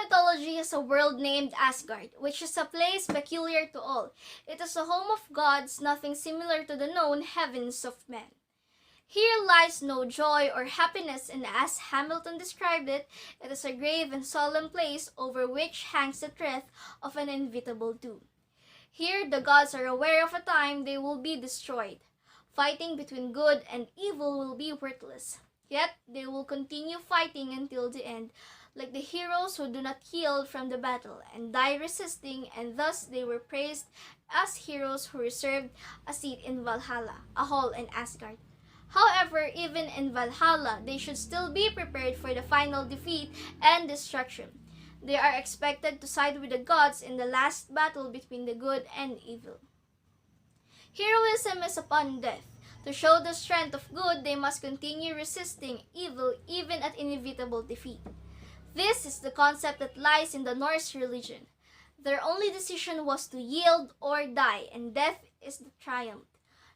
mythology has a world named Asgard, which is a place peculiar to all. It is a home of gods, nothing similar to the known heavens of men. Here lies no joy or happiness, and as Hamilton described it, it is a grave and solemn place over which hangs the threat of an inevitable doom. Here the gods are aware of a time they will be destroyed. Fighting between good and evil will be worthless. Yet they will continue fighting until the end, like the heroes who do not yield from the battle and die resisting, and thus they were praised as heroes who reserved a seat in Valhalla, a hall in Asgard. However, even in Valhalla, they should still be prepared for the final defeat and destruction. They are expected to side with the gods in the last battle between the good and evil. Heroism is upon death. To show the strength of good, they must continue resisting evil even at inevitable defeat. This is the concept that lies in the Norse religion. Their only decision was to yield or die, and death is the triumph.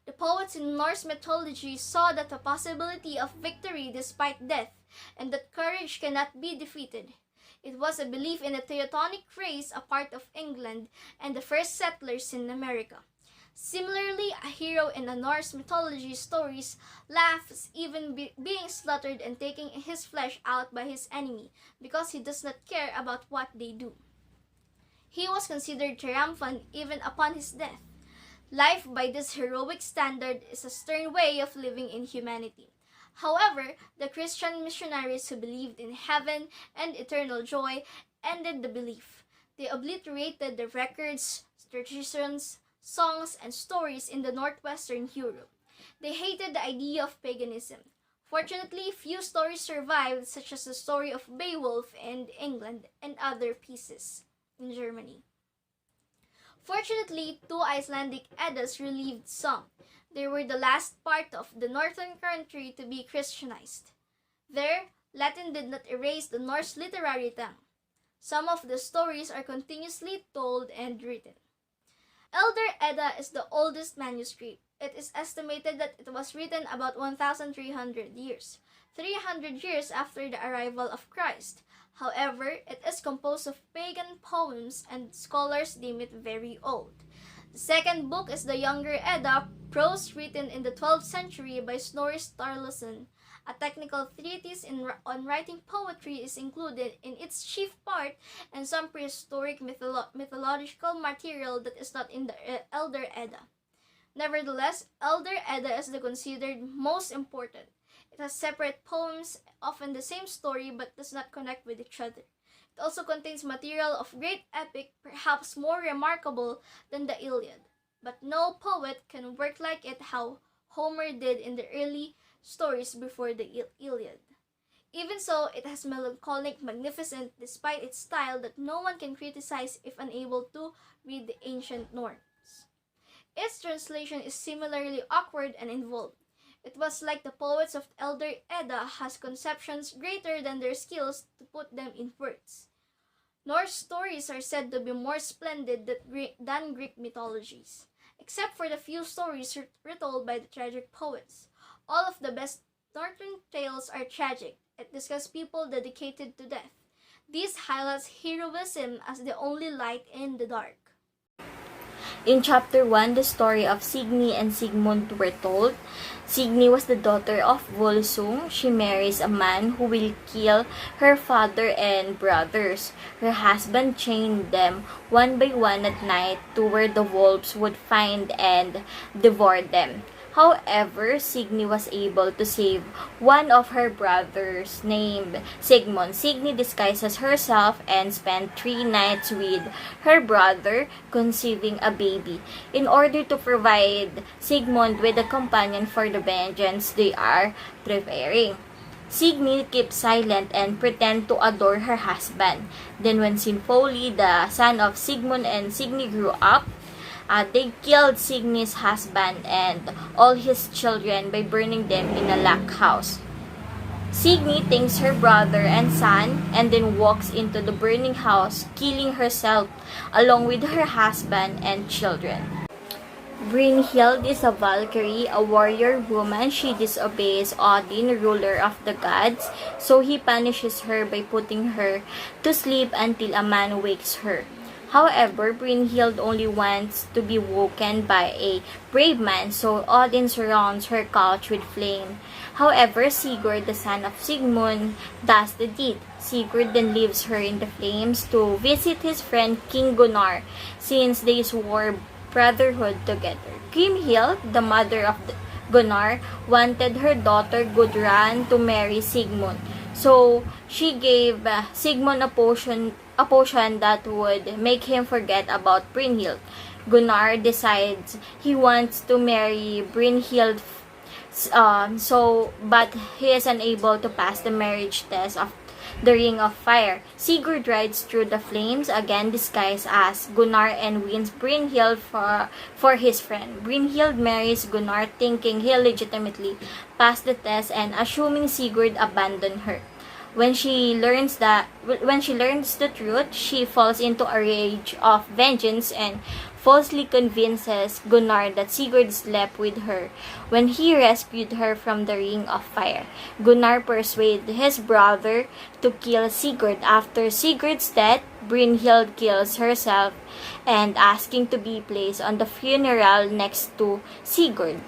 The poets in Norse mythology saw that the possibility of victory despite death, and that courage cannot be defeated. It was a belief in the Teutonic race, a part of England, and the first settlers in America. Similarly, a hero in the Norse mythology stories laughs even being slaughtered and taking his flesh out by his enemy because he does not care about what they do. He was considered triumphant even upon his death. Life by this heroic standard is a stern way of living in humanity. However, the Christian missionaries who believed in heaven and eternal joy ended the belief. They obliterated the records, traditions, songs, and stories in the northwestern Europe. They hated the idea of paganism. Fortunately, few stories survived, such as the story of Beowulf in England and other pieces in Germany. Fortunately, two Icelandic Eddas relieved some. They were the last part of the northern country to be Christianized. There, Latin did not erase the Norse literary tongue. Some of the stories are continuously told and written. Elder Edda is the oldest manuscript. It is estimated that it was written about 1,300 years, 300 years after the arrival of Christ. However, it is composed of pagan poems, and scholars deem it very old. The second book is the Younger Edda, prose written in the 12th century by Snorri Sturluson. A technical treatise on writing poetry is included in its chief part, and some prehistoric mythological material that is not in the Elder Edda. Nevertheless, Elder Edda is the considered most important. It has separate poems, often the same story, but does not connect with each other. It also contains material of great epic, perhaps more remarkable than the Iliad. But no poet can work like it how Homer did in the early stories before the Iliad. Even so, it has melancholic magnificence despite its style that no one can criticize if unable to read the ancient Norse. Its translation is similarly awkward and involved. It was like the poets of Elder Edda has conceptions greater than their skills to put them in words. Norse stories are said to be more splendid than Greek mythologies, except for the few stories retold by the tragic poets. All of the best northern tales are tragic. It discusses people dedicated to death. This highlights heroism as the only light in the dark. In Chapter 1, the story of Signy and Sigmund were told. Signy was the daughter of Volsung. She marries a man who will kill her father and brothers. Her husband chained them one by one at night to where the wolves would find and devour them. However, Signy was able to save one of her brothers named Sigmund. Signy disguises herself and spent 3 nights with her brother, conceiving a baby. In order to provide Sigmund with a companion for the vengeance they are preparing, Signy keeps silent and pretend to adore her husband. Then when Sinfoli, the son of Sigmund and Signy, grew up, they killed Signy's husband and all his children by burning them in a lake house. Signy thanks her brother and son and then walks into the burning house, killing herself along with her husband and children. Brynhild is a Valkyrie, a warrior woman. She disobeys Odin, ruler of the gods, so he punishes her by putting her to sleep until a man wakes her. However, Brynhild only wants to be woken by a brave man, so Odin surrounds her couch with flame. However, Sigurd, the son of Sigmund, does the deed. Sigurd then leaves her in the flames to visit his friend King Gunnar, since they swore brotherhood together. Grimhild, the mother of Gunnar, wanted her daughter Gudrun to marry Sigmund. So, she gave Sigmund a potion that would make him forget about Brynhild. Gunnar decides he wants to marry Brynhild, but he is unable to pass the marriage test of the Ring of Fire. Sigurd rides through the flames, again disguised as Gunnar, and wins Brynhild for his friend. Brynhild marries Gunnar, thinking he'll legitimately pass the test and assuming Sigurd abandoned her. When she learns the truth, she falls into a rage of vengeance and falsely convinces Gunnar that Sigurd slept with her when he rescued her from the Ring of Fire. Gunnar persuades his brother to kill Sigurd. After Sigurd's death, Brynhild kills herself and asking to be placed on the funeral next to Sigurd.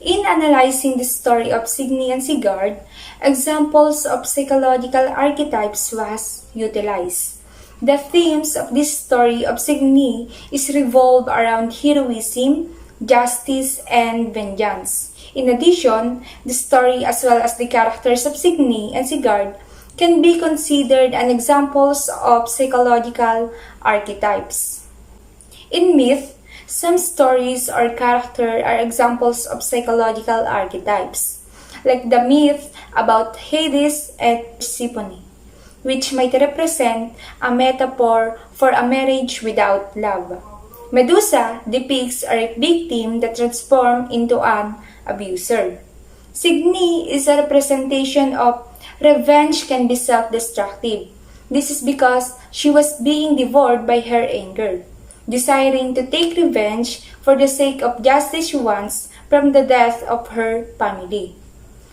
In analyzing the story of Signy and Sigurd, examples of psychological archetypes was utilized. The themes of this story of Signy is revolved around heroism, justice, and vengeance. In addition, the story as well as the characters of Signy and Sigurd can be considered as examples of psychological archetypes. In myth, some stories or character are examples of psychological archetypes, like the myth about Hades and Persephone, which might represent a metaphor for a marriage without love. Medusa depicts a victim that transforms into an abuser. Signy is a representation of revenge can be self-destructive. This is because she was being devoured by her anger, desiring to take revenge for the sake of justice she wants from the death of her family.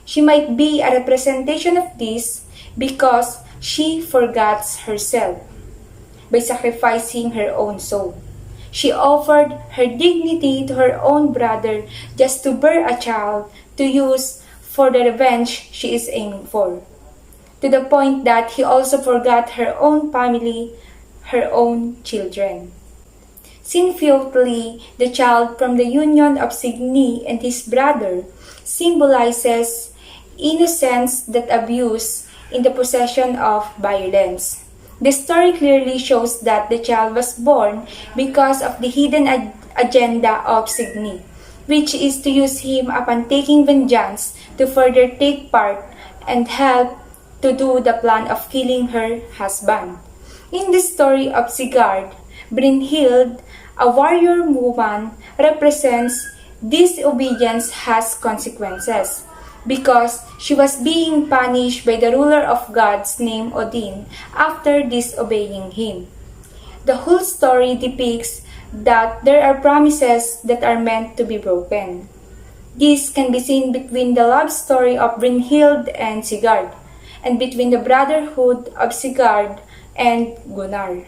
She might be a representation of this because she forgets herself by sacrificing her own soul. She offered her dignity to her own brother just to bear a child to use for the revenge she is aiming for, to the point that he also forgot her own family, her own children. Symbiotically, the child from the union of Signy and his brother symbolizes innocence that abuse in the possession of violence. The story clearly shows that the child was born because of the hidden agenda of Signy, which is to use him upon taking vengeance to further take part and help to do the plan of killing her husband. In the story of Sigurd, Brynhild, a warrior woman, represents disobedience has consequences because she was being punished by the ruler of gods named Odin after disobeying him. The whole story depicts that there are promises that are meant to be broken. This can be seen between the love story of Brynhild and Sigurd, and between the brotherhood of Sigurd and Gunnar.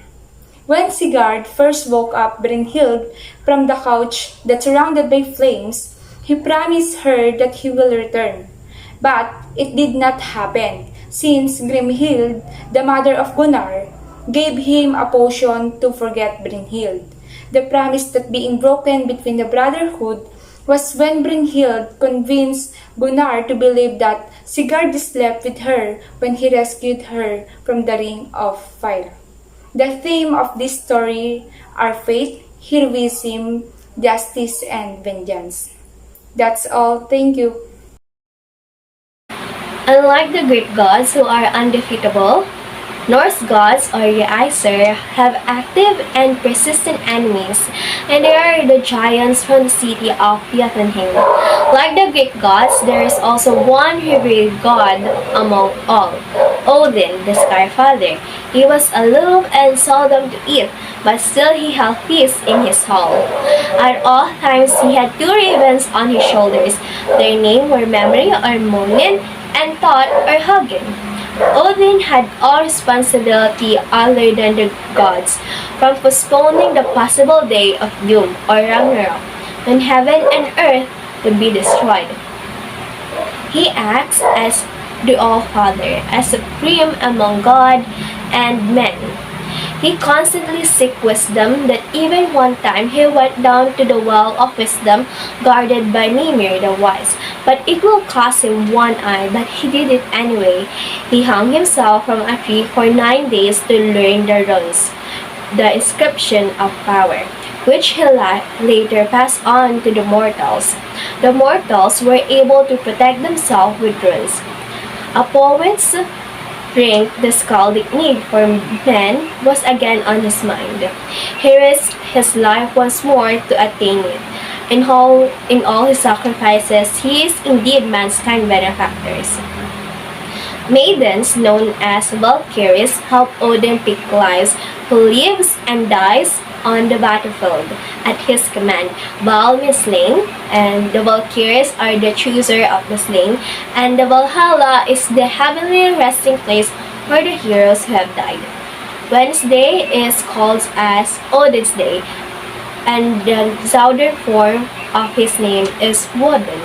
When Sigurd first woke up Brynhild from the couch that's surrounded by flames, he promised her that he will return. But it did not happen, since Grimhild, the mother of Gunnar, gave him a potion to forget Brynhild. The promise that being broken between the brotherhood was when Brynhild convinced Gunnar to believe that Sigurd slept with her when he rescued her from the Ring of Fire. The theme of this story are faith, heroism, justice, and vengeance. That's all. Thank you. Unlike the Greek gods who are undefeatable, Norse gods, or the Aesir, have active and persistent enemies, and they are the giants from the city of Jotunheim. Like the Greek gods, there is also one revered god among all, Odin, the Sky Father. He was aloof and seldom to eat, but still he held peace in his hall. At all times he had two ravens on his shoulders. Their names were Memory or Munin, and Thought or Hugin. Odin had all responsibility other than the gods, from postponing the possible day of doom or Ragnarok, when heaven and earth would be destroyed. He acts as the All-Father, as supreme among God and men. He constantly seeks wisdom, that even one time he went down to the well of wisdom guarded by Mimir the Wise, but it will cost him one eye, but he did it anyway. He hung himself from a tree for 9 days to learn the runes, the inscription of power, which he later passed on to the mortals. The mortals were able to protect themselves with runes. A poet's drink, the scaldic need for men, was again on his mind. He risked his life once more to attain it. In all his sacrifices, he is indeed mankind's benefactors. Maidens known as Valkyries help Odin pick lives, who lives and dies on the battlefield. At his command, Val is slain, and the Valkyries are the chooser of the slain, and the Valhalla is the heavenly resting place for the heroes who have died. Wednesday is called as Odin's Day, and the southern form of his name is Woden.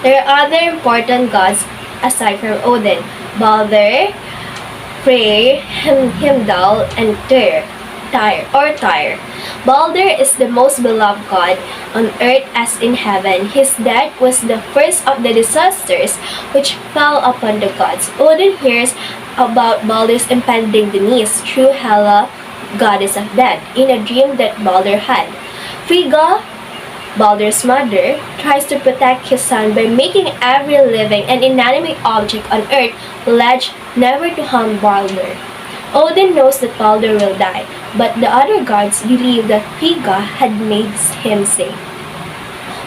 There are other important gods aside from Odin: Balder, Freyr, Heimdall, and Tyr. Balder is the most beloved god on earth as in heaven. His death was the first of the disasters which fell upon the gods. Odin hears about Balder's impending demise through Hela, goddess of death, in a dream that Balder had. Frigga, Balder's mother, tries to protect his son by making every living and inanimate object on earth pledge never to harm Balder. Odin knows that Balder will die, but the other gods believe that Frigga had made him safe.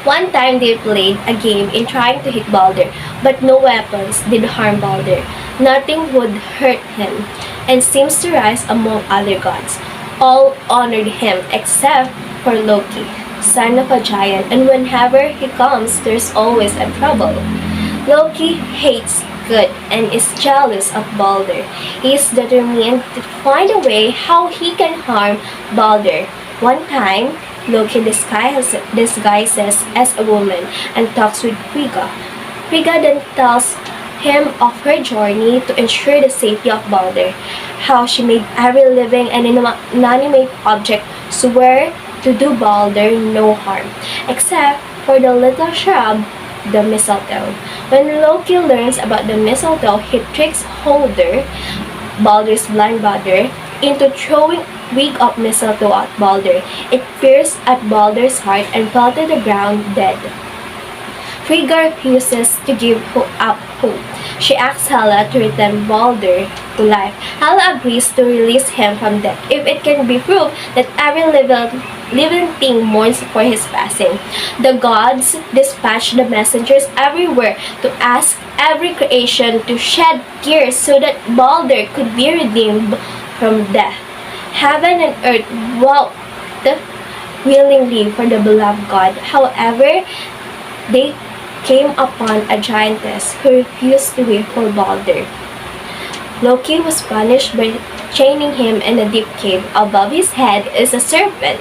One time they played a game in trying to hit Balder, but no weapons did harm Balder. Nothing would hurt him, and seems to rise among other gods. All honored him except for Loki, son of a giant, and whenever he comes, there's always a trouble. Loki hates good and is jealous of Balder. He is determined to find a way how he can harm Balder. One time, Loki disguises as a woman and talks with Frigga. Frigga then tells him of her journey to ensure the safety of Balder, how she made every living and inanimate object swear to do Balder no harm, except for the little shrub, the mistletoe. When Loki learns about the mistletoe, he tricks Hodor, Balder's blind brother, into throwing wig of mistletoe at Balder. It pierced at Balder's heart and fell to the ground dead. Frigga refuses to give up hope. She asks Hela to return Balder to life. Hela agrees to release him from death if it can be proved that every living thing mourns for his passing. The gods dispatch the messengers everywhere to ask every creation to shed tears so that Balder could be redeemed from death. Heaven and earth wept willingly for the beloved god. However, they came upon a giantess who refused to wait for Balder. Loki was punished by chaining him in a deep cave. Above his head is a serpent,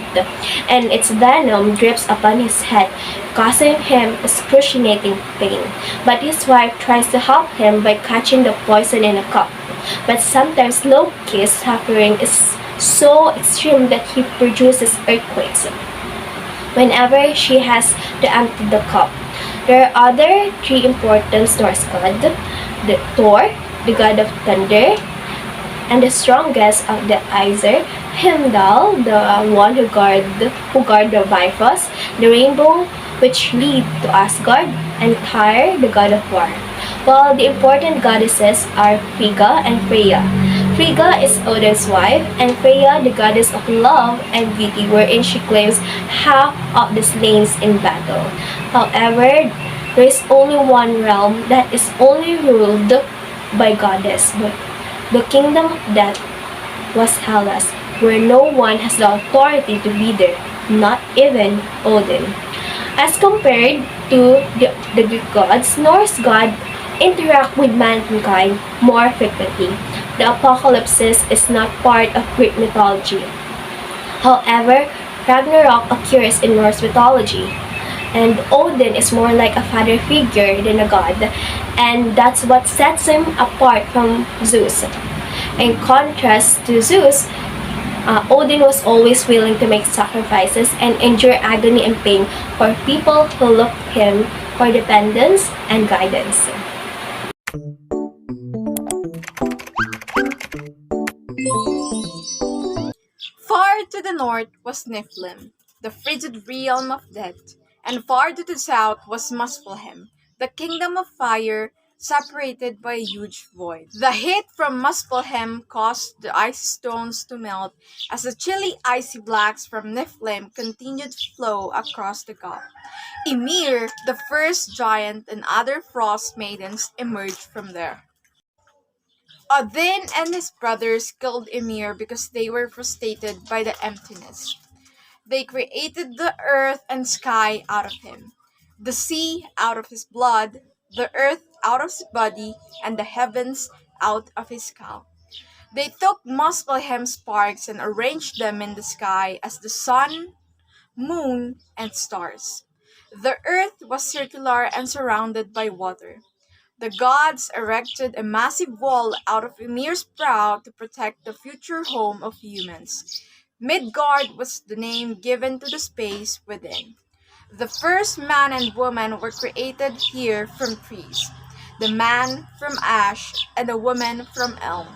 and its venom drips upon his head, causing him excruciating pain. But his wife tries to help him by catching the poison in a cup. But sometimes Loki's suffering is so extreme that he produces earthquakes whenever she has to empty the cup. There are other three important Norse gods: Thor, the god of thunder, and the strongest of the Aesir; Heimdall, the one who guard the Bifrost, the rainbow which lead to Asgard; and Tyr, the god of war. While the important goddesses are Frigga and Freya. Frigga is Odin's wife, and Freya, the goddess of love and beauty, wherein she claims half of the slain in battle. However, there is only one realm that is only ruled by goddess. The kingdom of death was Hellas, where no one has the authority to be there, not even Odin. As compared to the Greek gods, Norse gods interact with mankind more frequently. The apocalypse is not part of Greek mythology. However, Ragnarok occurs in Norse mythology, and Odin is more like a father figure than a god, and that's what sets him apart from Zeus. In contrast to Zeus, Odin was always willing to make sacrifices and endure agony and pain for people who looked to him for dependence and guidance. Far to the north was Niflheim, the frigid realm of death, and far to the south was Muspelheim, the kingdom of fire, separated by a huge void. The heat from Muspelheim caused the icy stones to melt as the chilly icy blacks from Niflheim continued to flow across the gulf. Ymir, the first giant, and other frost maidens emerged from there. Odin and his brothers killed Ymir because they were frustrated by the emptiness. They created the earth and sky out of him, the sea out of his blood, the earth out of his body, and the heavens out of his skull. They took Muspelheim sparks and arranged them in the sky as the sun, moon, and stars. The earth was circular and surrounded by water. The gods erected a massive wall out of Ymir's brow to protect the future home of humans. Midgard was the name given to the space within. The first man and woman were created here from trees, the man from ash and the woman from elm.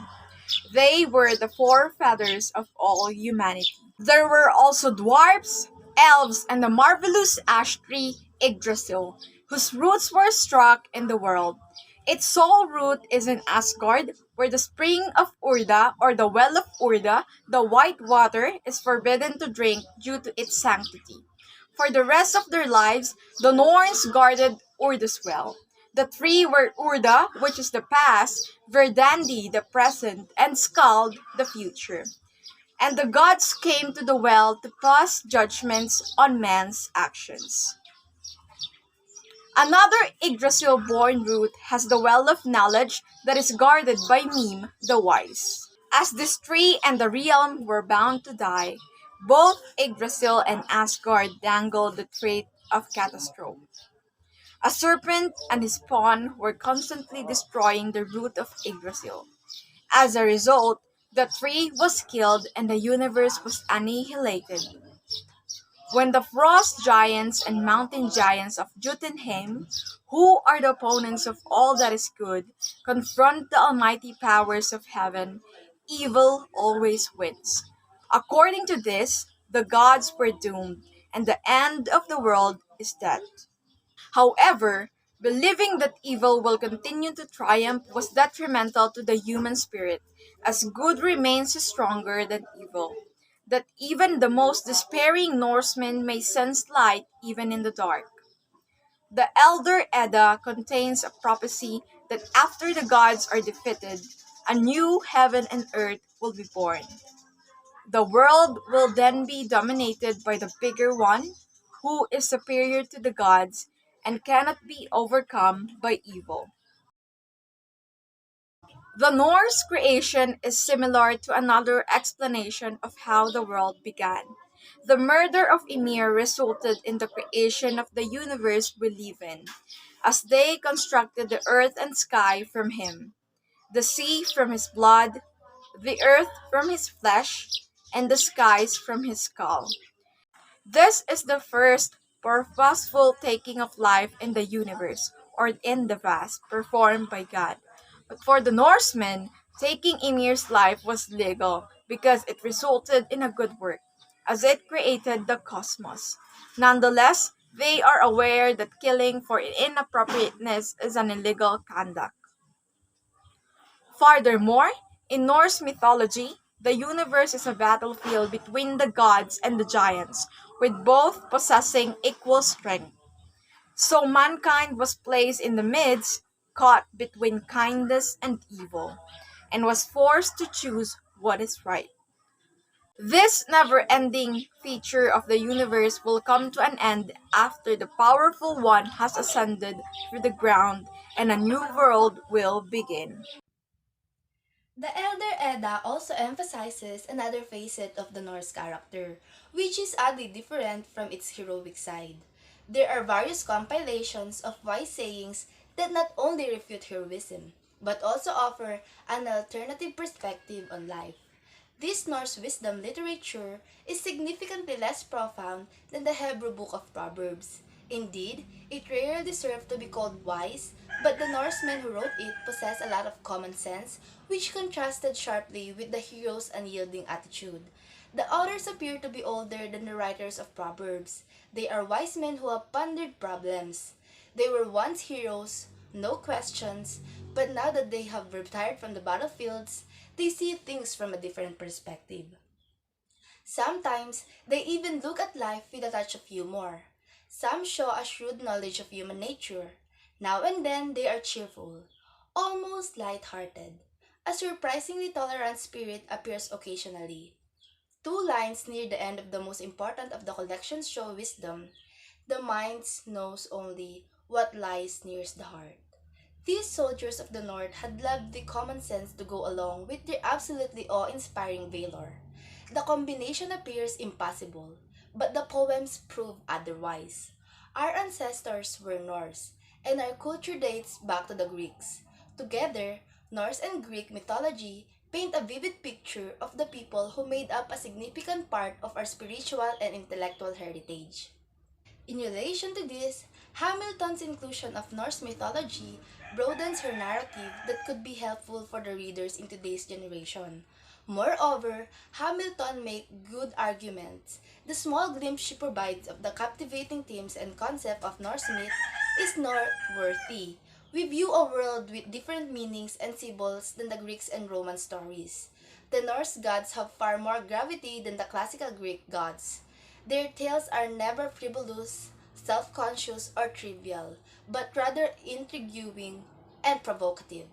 They were the forefathers of all humanity. There were also dwarfs, elves, and the marvelous ash tree Yggdrasil, whose roots were struck in the world. Its sole root is in Asgard, where the spring of Urda, or the well of Urda, the white water, is forbidden to drink due to its sanctity. For the rest of their lives, the Norns guarded Urda's well. The three were Urda, which is the past, Verdandi, the present, and Skald, the future. And the gods came to the well to pass judgments on man's actions. Another Yggdrasil-born root has the well of knowledge that is guarded by Mime, the wise. As this tree and the realm were bound to die, both Yggdrasil and Asgard dangled the trait of catastrophe. A serpent and his spawn were constantly destroying the root of Yggdrasil. As a result, the tree was killed and the universe was annihilated. When the frost giants and mountain giants of Jotunheim, who are the opponents of all that is good, confront the almighty powers of heaven, evil always wins. According to this, the gods were doomed, and the end of the world is death. However, believing that evil will continue to triumph was detrimental to the human spirit, as good remains stronger than evil. That even the most despairing Norseman may sense light even in the dark. The Elder Edda contains a prophecy that after the gods are defeated, a new heaven and earth will be born. The world will then be dominated by the bigger one, who is superior to the gods and cannot be overcome by evil. The Norse creation is similar to another explanation of how the world began. The murder of Ymir resulted in the creation of the universe we live in, as they constructed the earth and sky from him, the sea from his blood, the earth from his flesh, and the skies from his skull. This is the first purposeful taking of life in the universe, or in the vast, performed by God. But for the Norsemen, taking Ymir's life was legal because it resulted in a good work, as it created the cosmos. Nonetheless, they are aware that killing for inappropriateness is an illegal conduct. Furthermore, In Norse mythology, the universe is a battlefield between the gods and the giants, with both possessing equal strength. So mankind was placed in the midst, caught between kindness and evil, and was forced to choose what is right. This never ending feature of the universe will come to an end after the powerful one has ascended through the ground and a new world will begin. The Elder Edda also emphasizes another facet of the Norse character, which is oddly different from its heroic side. There are various compilations of wise sayings that not only refute heroism, but also offer an alternative perspective on life. This Norse wisdom literature is significantly less profound than the Hebrew Book of Proverbs. Indeed, it rarely deserved to be called wise, but the Norsemen who wrote it possessed a lot of common sense, which contrasted sharply with the hero's unyielding attitude. The authors appear to be older than the writers of Proverbs. They are wise men who have pondered problems. They were once heroes, no questions, but now that they have retired from the battlefields, they see things from a different perspective. Sometimes, they even look at life with a touch of humor. Some show a shrewd knowledge of human nature. Now and then, they are cheerful, almost light-hearted. A surprisingly tolerant spirit appears occasionally. Two lines near the end of the most important of the collections show wisdom. The mind knows only what lies nearest the heart. These soldiers of the North had loved the common sense to go along with their absolutely awe-inspiring valor. The combination appears impossible, but the poems prove otherwise. Our ancestors were Norse, and our culture dates back to the Greeks. Together, Norse and Greek mythology paint a vivid picture of the people who made up a significant part of our spiritual and intellectual heritage. In relation to this, Hamilton's inclusion of Norse mythology broadens her narrative that could be helpful for the readers in today's generation. Moreover, Hamilton makes good arguments. The small glimpse she provides of the captivating themes and concept of Norse myth is noteworthy. We view a world with different meanings and symbols than the Greeks and Roman stories. The Norse gods have far more gravity than the classical Greek gods. Their tales are never frivolous, self conscious, or trivial, but rather intriguing and provocative.